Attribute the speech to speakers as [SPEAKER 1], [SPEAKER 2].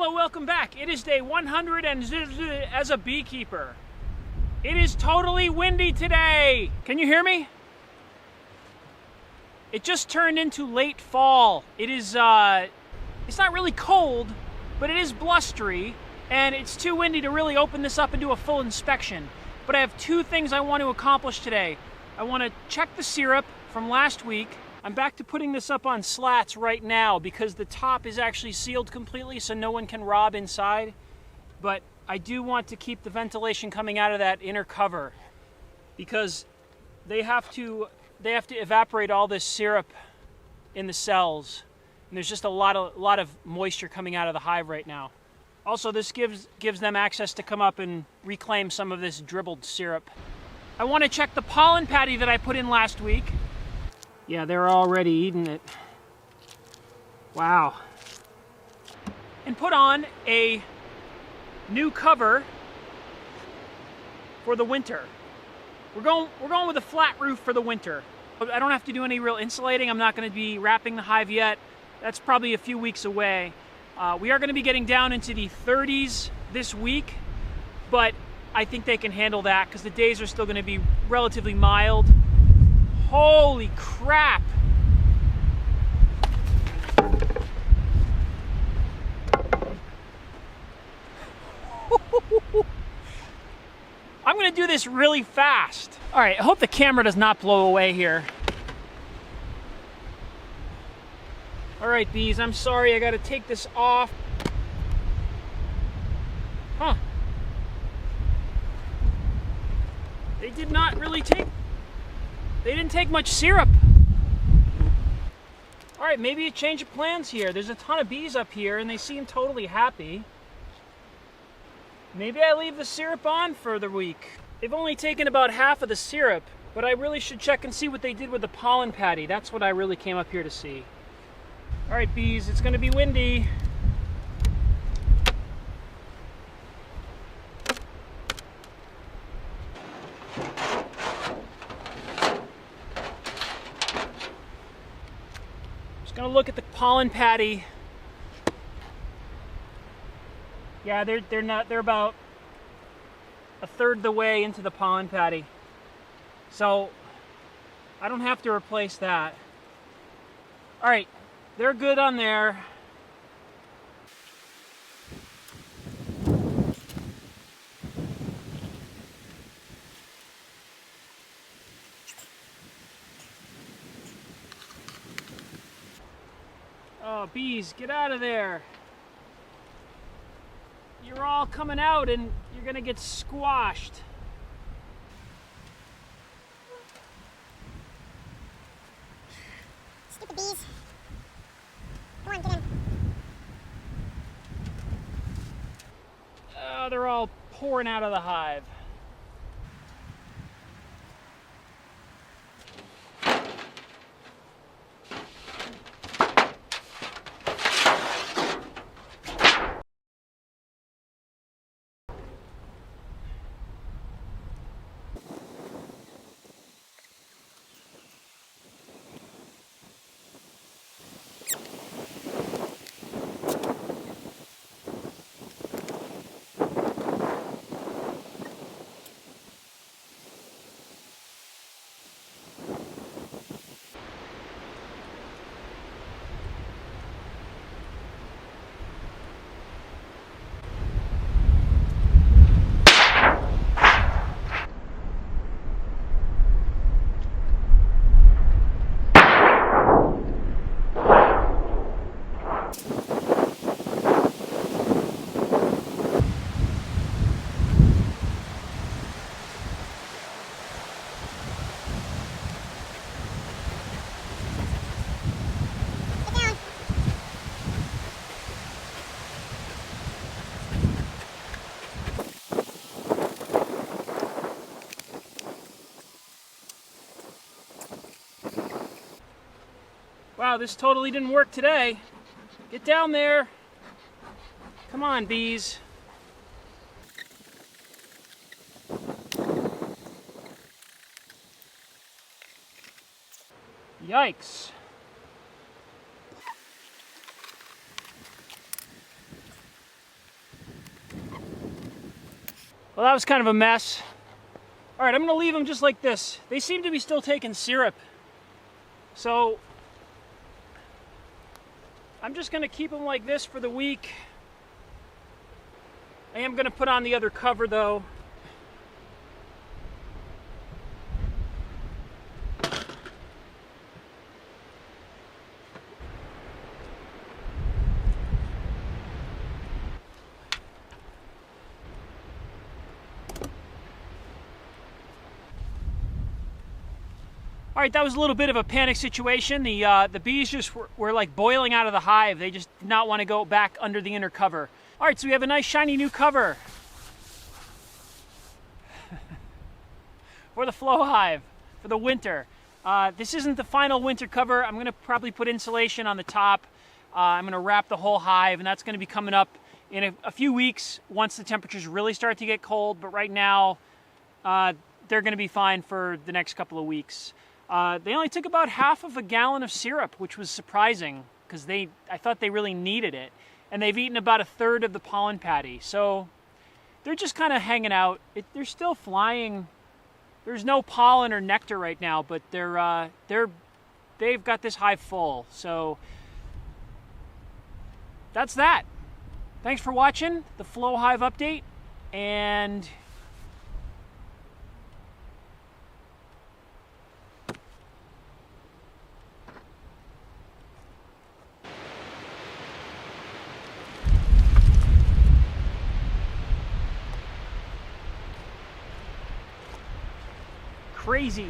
[SPEAKER 1] Hello, welcome back. It is day 100 and as a beekeeper. It is totally windy today. Can you hear me? It just turned into late fall. It is, it's not really cold, but it is blustery, and it's too windy to really open this up and do a full inspection. But I have two things I want to accomplish today. I want to check the syrup from last week. I'm back to putting this up on slats right now because the top is actually sealed completely so no one can rob inside. But I do want to keep the ventilation coming out of that inner cover because they have to evaporate all this syrup in the cells. And there's just a lot of moisture coming out of the hive right now. Also, this gives them access to come up and reclaim some of this dribbled syrup. I want to check the pollen patty that I put in last week. Yeah, they're already eating it. Wow. And put on a new cover for the winter. We're going with a flat roof for the winter. I don't have to do any real insulating. I'm not going to be wrapping the hive yet. That's probably a few weeks away. We are going to be getting down into the 30s this week, but I think they can handle that because the days are still going to be relatively mild. Holy crap! I'm going to do this really fast. All right, I hope the camera does not blow away here. All right, bees, I'm sorry, I got to take this off. Huh. They did not really they didn't take much syrup. All right, maybe a change of plans here. There's a ton of bees up here and they seem totally happy. Maybe I leave the syrup on for the week. They've only taken about half of the syrup, but I really should check and see what they did with the pollen patty. That's what I really came up here to see. All right, bees, it's gonna be windy. Just gonna look at the pollen patty. Yeah, they're about a third of the way into the pollen patty. So I don't have to replace that. All right, they're good on there. Oh, bees, get out of there. You're all coming out and you're gonna get squashed.
[SPEAKER 2] Stupid bees. Come on, get in.
[SPEAKER 1] Oh, they're all pouring out of the hive. Wow, this totally didn't work today. Get down there. Come on, bees. Yikes. Well, that was kind of a mess. All right, I'm gonna leave them just like this. They seem to be still taking syrup. So I'm just gonna keep them like this for the week. I am gonna put on the other cover though. All right, that was a little bit of a panic situation. The bees just were like boiling out of the hive. They just did not want to go back under the inner cover. All right, so we have a nice shiny new cover for the Flow Hive for the winter. This isn't the final winter cover. I'm gonna probably put insulation on the top. I'm gonna wrap the whole hive, and that's gonna be coming up in a few weeks once the temperatures really start to get cold. But right now, they're gonna be fine for the next couple of weeks. They only took about half of a gallon of syrup, which was surprising because I thought they really needed it. And they've eaten about a third of the pollen patty. So they're just kind of hanging out. They're still flying. There's no pollen or nectar right now, but they've got this hive full. So that's that. Thanks for watching the Flow Hive update, and crazy.